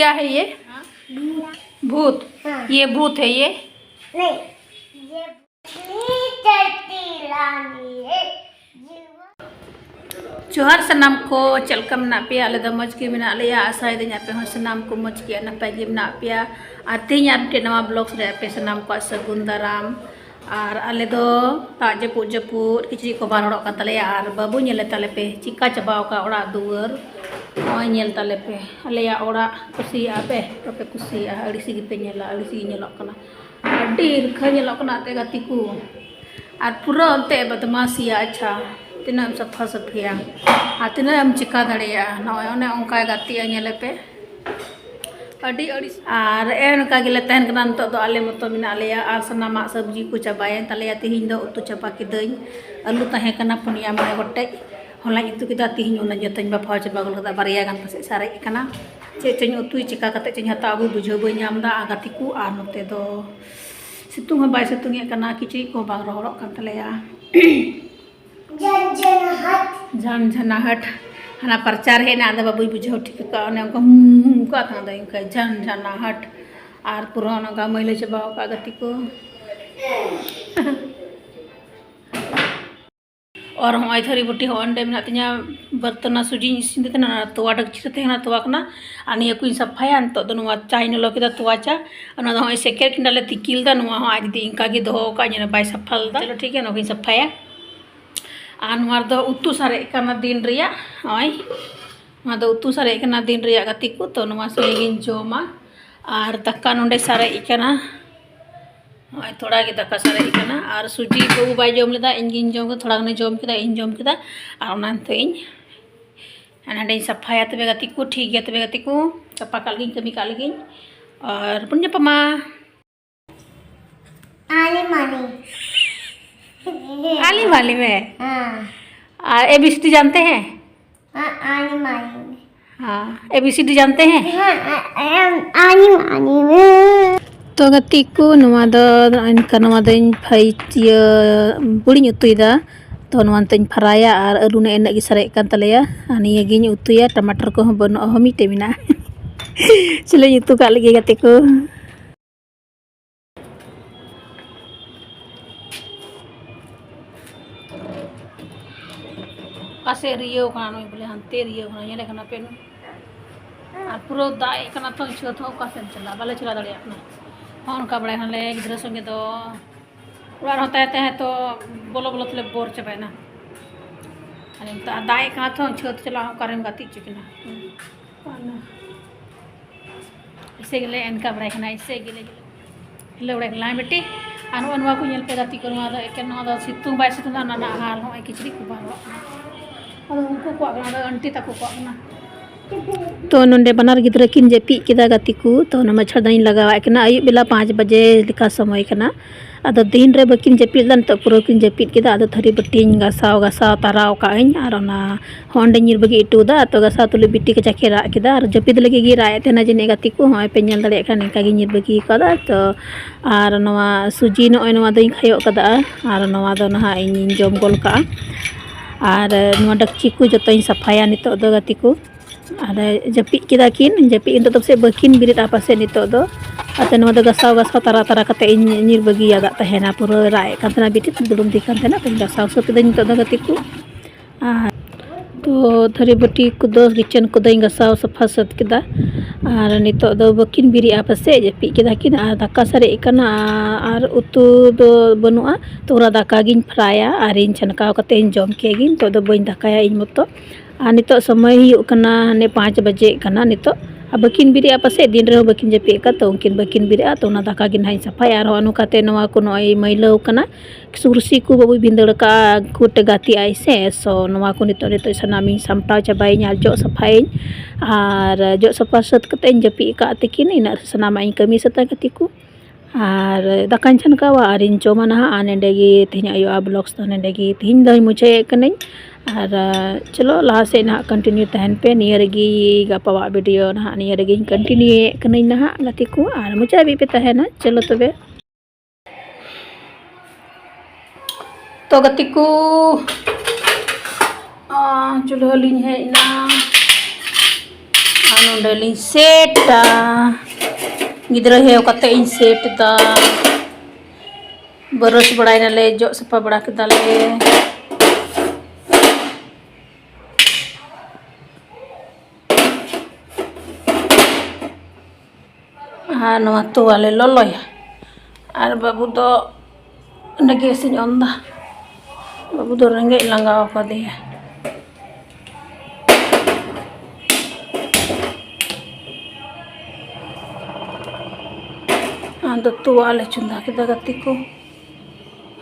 क्या है ये? भूत। ये भूत है ये? नहीं, ये चलती रानी है। जोहार सनाम को चलकम ना पे आले द मज के मेना लेया आसाय द पे हो सनाम को मज के ना पे ना पे आते यार के नवा ब्लॉग्स रे पे सनाम को सगुन दाराम और आले दो ताजे पुजपू किछि को बार हड़क तले और बाबू नेले तले पे चिका चबाव का ओड़ा दुवर ओय नेल तले पे आले या ओड़ा कुसी आपे पे कुसी अड़ी सी पे नेला अड़ी सी नेलक कना अड़ी रखा नेलक कना ते गतिकू और पूरा अंते बदमाशिया अच्छा तीना सफा सफिया तीना चिका दड़िया नए उनका गतिया नेले पे अड़ी अड़ी और एनका गेले तहन कना नतो दो आले मतो मिना लेया और सनामा सब्जी को चबायन तलेया तिहिन दो उतु चपा किदई आलू तहे कना पुनिया मणे गोटे होला इतु किदा तिहिन उना जतन बाफा चबा गल कदा बारिया गान पसे सारे कना चे चेन उतु चिका कते चेन हता अगु बुझो बई नामदा आगतिकु और नते दो सितुंग बाय सितुंग कना किछि को बाग रोहड़क kan तलेया झनझनाहट हना प्रचार है ना बाबू बुझो ठीक का ने उनका था दई का झनझनाहट और पुराना का मैले चबाव का गति को और हम थरी बुटी हो अंडे में तिया बर्तन सुजी सिंदे तना तोवा डगची ते ना तोवा कना आनी कुछ सफाया तो दोनों चाइन लो के तोवा चा अना हो सेकेर किंडले तिकिल दा नो आज दी इनका की दो का ने बाय सफल दा चलो ठीक है नो की सफाया आनवार दो उतु सारे कना दिन रिया ओय मा दो उतु सारे कना दिन रिया गति को तो नो से गिन जोमा और दक्का नोंडे सारे इकना ओय थोड़ा के दक्का सारे इकना और सुजी को बाय जोम लेदा इंगिन जोम को थोड़ा ने जोम किदा इन जोम किदा और ना तो इन अनडे सफाया तबे गति को ठीक है तबे गति को सफा काल गिन कमी काल गिन और पुण्य पमा आली वाली में ABCD जानते हैं? हाँ ABCD जानते हैं? तो गति को नवा दो इनका नवा दो इन भाई बुड़ी उतुईदा तो नवा तो इन फराया और आलू ने एनक सरे कान तलेया आनी गिन उतुया टमाटर को बनो हमीटे मिना चलो उतु का लगे गति को कासे रियो कानो बोले हंते रियो ना ये लेखना पेन और पूरा दाई कना तो छ तो कासे चला बाले चला दड़िया ना फोन का बड़े हले गिद्र संगे तो उड़ार होता है तो बोलो बोलो तले बोर चबाय ना अरे तो दाई कना तो छ चला कारण गति चुकिना इसे गेले इनका बड़े हना इसे गेले हेलो बड़े ला बेटी आनो अनवा को नेल पे गति करवा दा एक न सितुंग बाय सितुंग ना ना हाल हो किचड़ी को बारो उनको को आंटी तक को तो नोंडे बनार गिद्रा किन जेपी किदा गति को तो न मच्छरदानी लगावा कना आयु बेला 5 बजे लिखा समय कना अदो दिन रे बकिन जेपी लन तो पुरो किन जेपी किदा अदो थरी बटिन गसाव ताराव का इन और ना होंडे निर बगी इटुदा तो गसाव तुले बिटी के चखेरा किदा और जपिद लगे गी राय तेना जने गति को होय पे नेल दड़े का निका गी निर बगी कदा तो और नवा सुजी नोय नवा दई खायो कदा और नवा दो ना इन जम गोल का और नवा डक्ची को जतई सफाया नितो दो गति को और जपी किदा किन जपी इन तब से बकिन बिरित आपसे नितो दो अते नवा दो गसाव तारा तारा कते निर बगी आदा तहेना पुरो राय कांतना बिटी दुडुम दिखान तेना पे गसाव सब दो नितो दो गति को तो थरी बटी को दो किचन को दई गसाव सफा सत किदा और नितो दो बकिन बिरी आपसे जपी किदा किन और दाका सारे कना और उतु दो बनुआ तो ओरा दाका गिन फ्राया और इन छनकाव कते इन जम के गिन तो दो बइन दाकाया इन मतो और नितो समय हुई कना ने 5 बजे कना नितो अब बकिन बिरिया पासे दिन रे बकिन जपे का तो उनकिन बकिन बिरिया तो ना दाका गिन हाई सफाया और अनुकाते नवा को नय मैलो कना सुरसी को बाबू बिंदड़ का कुट गाती आइसे सो नवा को नितो नितो सनामी सामटाव चबाई और जो सफाई और जो सफा सत कते जपी का तकिन इन सनामा कमी सता गति को और दाकान छनका और इन जमा ना आनेडेगी तेन आयो ब्लॉग्स तो नेडेगी तीन दई मुझे कने और चलो लहा से ना कंटिन्यू तहन पे नियरगी गपावा वीडियो ना नियरगी कंटिन्यू कने ना गति को और मुझे भी पे तहना चलो तबे तो गति को चलो लिन है ना Anundali seta. Gidra heo kate in set da. Boros badai na le jok sapa badak dale. Anu atu wale lolo ya. Ar babu do nagesin onda. Babu do rengge langga apa dia. Ando tua le chunda kita gatiku.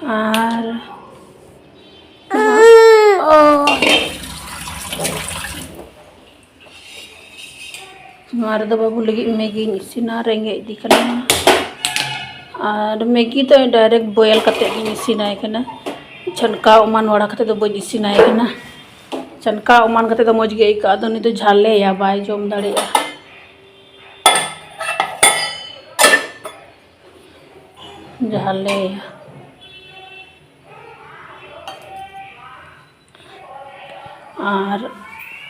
Ar oh हमारे तो बाबू लगी Maggi इसीना रेंगे दिखना और Maggi तो direct boil करते गी इसीना है क्या ना छनका उमान वाला करते तो बज इसीना है क्या ना छनका उमान करते तो मज गई का तो नहीं तो झाले या बाय जोम दाड़े या झाले या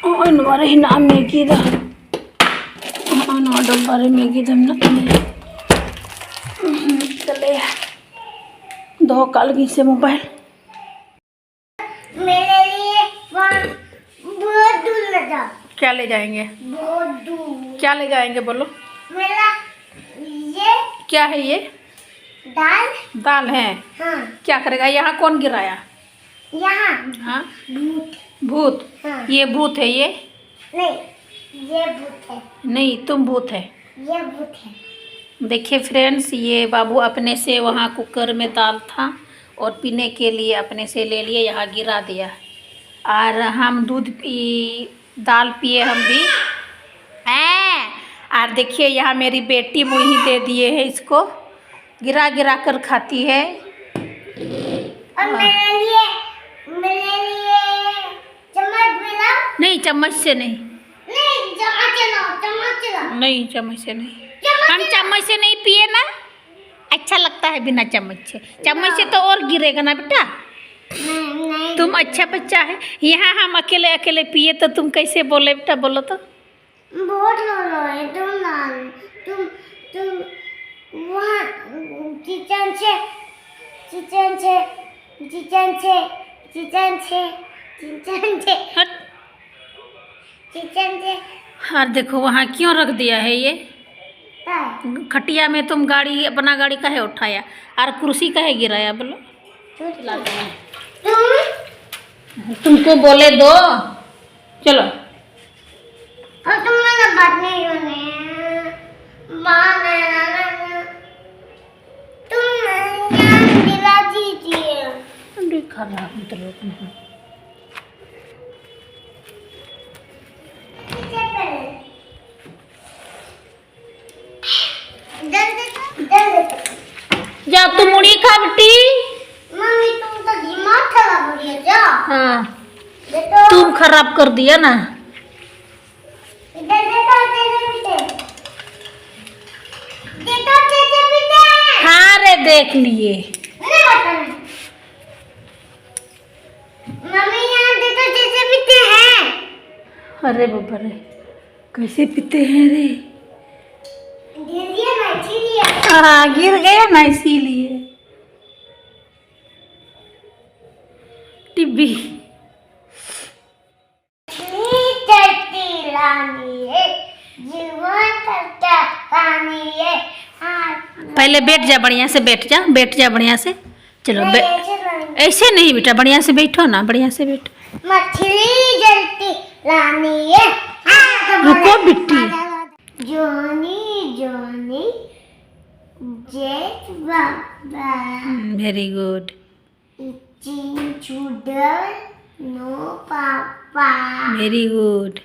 और इन बारे ही ना मैगी दा डब्बारे मैगी दम ना चले दो काल की से मोबाइल मेरे लिए बहुत दूर ले जाओ। क्या ले जाएंगे? बहुत दूर। क्या ले जाएंगे बोलो? मेरा ये क्या है ये? दाल। दाल है। हाँ। क्या करेगा? यहाँ कौन गिराया? यहाँ हाँ भूत। भूत। हाँ। ये भूत है ये? नहीं, ये भूत है। नहीं तुम भूत है। ये भूत है। देखिए फ्रेंड्स, ये बाबू अपने से वहाँ कुकर में दाल था और पीने के लिए अपने से ले लिए, यहाँ गिरा दिया। और हम दाल पिए हम भी हैं। और देखिए यहाँ मेरी बेटी मुझे दे दिए है, इसको गिरा गिरा कर खाती है। और मेरे लिए चम्मच मिला। नहीं चम्मच से नहीं। नहीं चम्मच लाओ, चम्मच लाओ। नहीं चम्मच से नहीं, हम चम्मच से नहीं पिए ना, अच्छा लगता है बिना चम्मच से। चम्मच से तो और गिरेगा ना बेटा। नहीं। तुम अच्छा बच्चा है। यहाँ हम अकेले अकेले पिए तो तुम कैसे बोले बेटा? बोलो तो। बहुत लो है तुम वहाँ किचन से। और देखो वहाँ क्यों रख दिया है ये खटिया में? तुम गाड़ी अपना गाड़ी काहे उठाया और कुर्सी काहे गिराया? बोलो तुमको बोले दो चलो। और तुम मेरा बात नहीं सुने। तुम यहाँ मिला दीजिए। खराब मतलब जा तू मुड़ी खा बेटी। मम्मी तुम तो दिमाग खराब हो गया जा। हाँ देखो तुम खराब कर दिया ना। इधर देखो बेटे। हाँ रे देख लिए। नहीं बताना। मम्मी यहाँ देखो जैसे पीते हैं। अरे बाबा रे कैसे पीते हैं रे? गिर गया ना इसीलिए। हाँ गिर गया ना इसीलिए। टिब्बी जीवन करता पानी है। पहले बैठ जा, बढ़िया से बैठ जा, बैठ जा बढ़िया से। चलो ऐसे नहीं बेटा, बढ़िया से बैठो ना, बढ़िया से बैठो। मछली जलती रानी है। रुको बिट्टी। Johnny Johnny yes papa. Very good. चूडर no papa. Very good.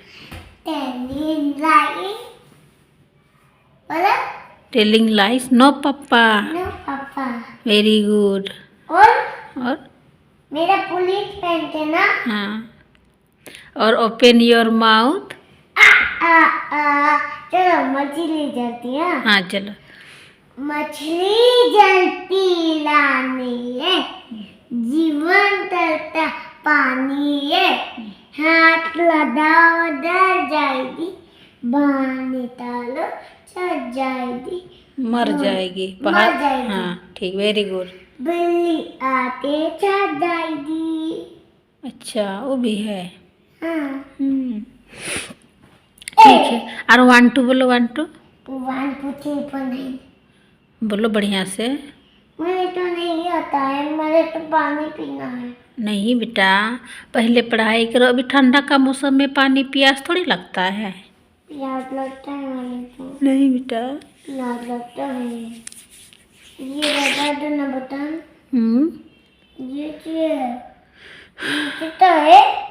Telling lies no papa. No papa. Very good. और मेरा पुलिस पहनते ना। हाँ और ओपन योर माउथ। चलो मछली जलती है। हाँ चलो। मछली जलती रानी है, जीवन तरता पानी है, हाथ लगाओ डर जाएगी, बाहर डालो चढ़ जाएगी मर जाएगी मर बाहर। जाएगी। हाँ ठीक, वेरी गुड। बिल्ली आते चढ़ जाएगी। अच्छा वो भी है। हाँ ठीक है। और 1 2 बोलो, 1 2 वन टू थ्री फोर नहीं, बोलो बढ़िया से। मुझे तो नहीं आता है, मुझे तो पानी पीना है। नहीं बेटा, पहले पढ़ाई करो, अभी ठंडा का मौसम में पानी प्यास थोड़ी लगता है। प्यास लगता है मुझे तो। नहीं बेटा। प्यास लगता है। ये बता दो ना बता। हम्म। ये क्या है? ये तो है।